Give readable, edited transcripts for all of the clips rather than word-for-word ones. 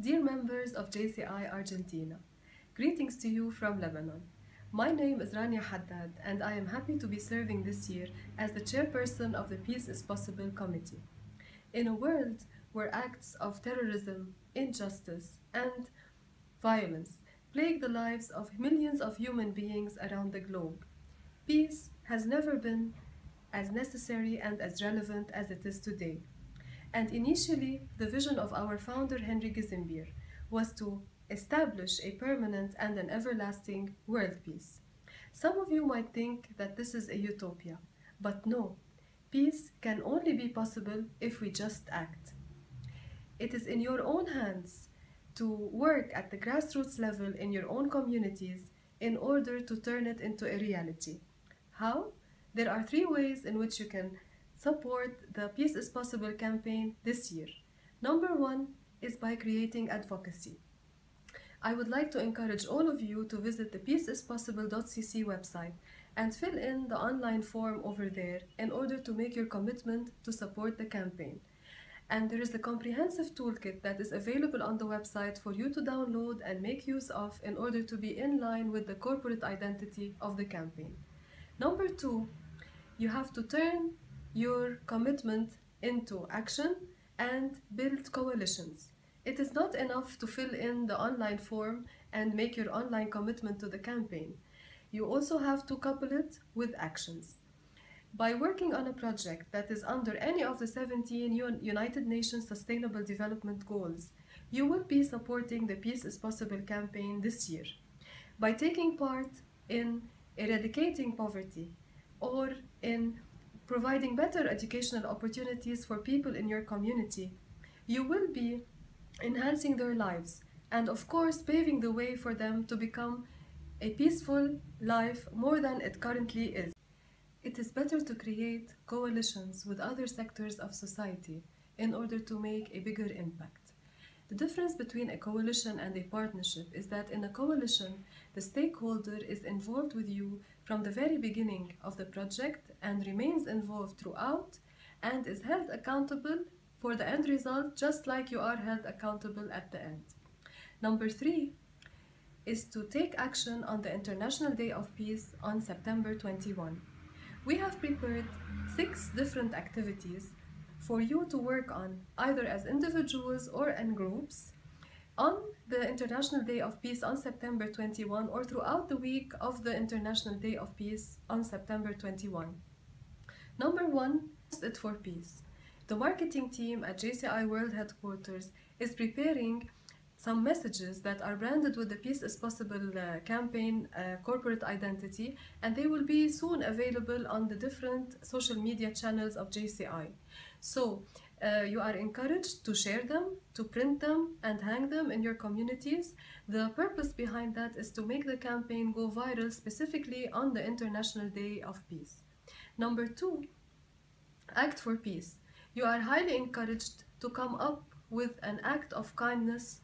Dear members of JCI Argentina, greetings to you from Lebanon. My name is Rania Haddad and I am happy to be serving this year as the chairperson of the Peace is Possible Committee. In a world where acts of terrorism, injustice, and violence plague the lives of millions of human beings around the globe, peace has never been as necessary and as relevant as it is today. And initially, the vision of our founder Henry Kissinger was to establish a permanent and an everlasting world peace. Some of you might think that this is a utopia, but no, peace can only be possible if we just act. It is in your own hands to work at the grassroots level in your own communities in order to turn it into a reality. How? There are 3 ways in which you can support the Peace is Possible campaign this year. Number 1 is by creating advocacy. I would like to encourage all of you to visit the peaceispossible.cc website and fill in the online form over there in order to make your commitment to support the campaign. And there is a comprehensive toolkit that is available on the website for you to download and make use of in order to be in line with the corporate identity of the campaign. Number 2, you have to turn your commitment into action and build coalitions. It is not enough to fill in the online form and make your online commitment to the campaign. You also have to couple it with actions. By working on a project that is under any of the 17 United Nations Sustainable Development Goals, you will be supporting the Peace is Possible campaign this year. By taking part in eradicating poverty or in providing better educational opportunities for people in your community, you will be enhancing their lives and of course paving the way for them to become a peaceful life more than it currently is. It is better to create coalitions with other sectors of society in order to make a bigger impact. The difference between a coalition and a partnership is that in a coalition, the stakeholder is involved with you from the very beginning of the project and remains involved throughout and is held accountable for the end result just like you are held accountable at the end. Number 3 is to take action on the International Day of Peace on September 21. We have prepared 6 different activities for you to work on either as individuals or in groups on the International Day of Peace on September 21 or throughout the week of the International Day of Peace on September 21. Number 1, It for Peace. The marketing team at JCI World Headquarters is preparing some messages that are branded with the Peace is Possible campaign corporate identity, and they will be soon available on the different social media channels of JCI. So you are encouraged to share them, to print them and hang them in your communities. The purpose behind that is to make the campaign go viral specifically on the International Day of Peace. Number 2, Act for Peace. You are highly encouraged to come up with an act of kindness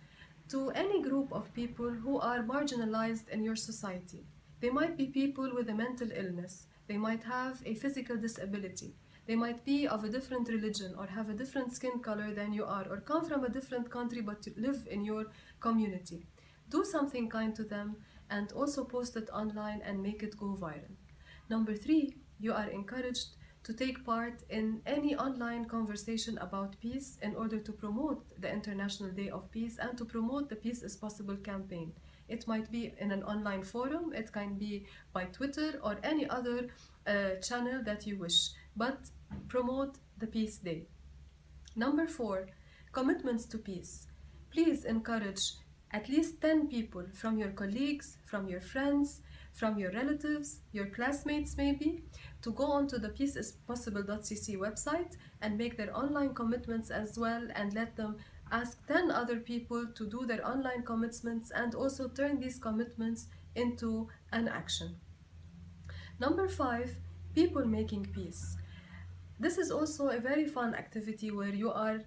to any group of people who are marginalized in your society. They might be people with a mental illness, they might have a physical disability, they might be of a different religion or have a different skin color than you are or come from a different country but live in your community. Do something kind to them and also post it online and make it go viral. Number 3, you are encouraged to take part in any online conversation about peace in order to promote the International Day of Peace and to promote the Peace is Possible campaign. It might be in an online forum, it can be by Twitter or any other channel that you wish, but promote the Peace Day. Number 4, commitments to peace. Please encourage at least 10 people from your colleagues, from your friends, from your relatives, your classmates maybe, to go onto the peaceispossible.cc website and make their online commitments as well, and let them ask 10 other people to do their online commitments and also turn these commitments into an action. Number 5, people making peace. This is also a very fun activity where you are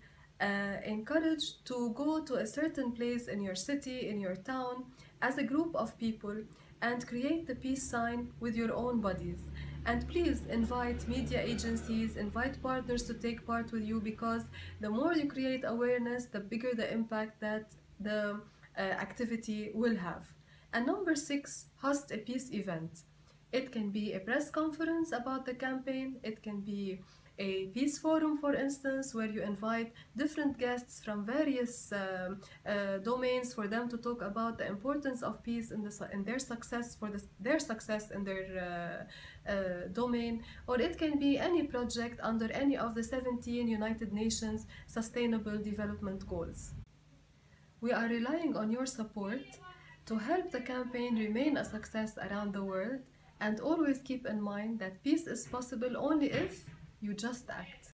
encouraged to go to a certain place in your city, in your town, as a group of people and create the peace sign with your own bodies. And please invite media agencies, invite partners to take part with you, because the more you create awareness, the bigger the impact that the activity will have. And number 6, host a peace event. It can be a press conference about the campaign, it can be a peace forum, for instance, where you invite different guests from various domains for them to talk about the importance of peace in their success, their success in their domain. Or it can be any project under any of the 17 United Nations Sustainable Development Goals. We are relying on your support to help the campaign remain a success around the world, and always keep in mind that peace is possible only if you just act.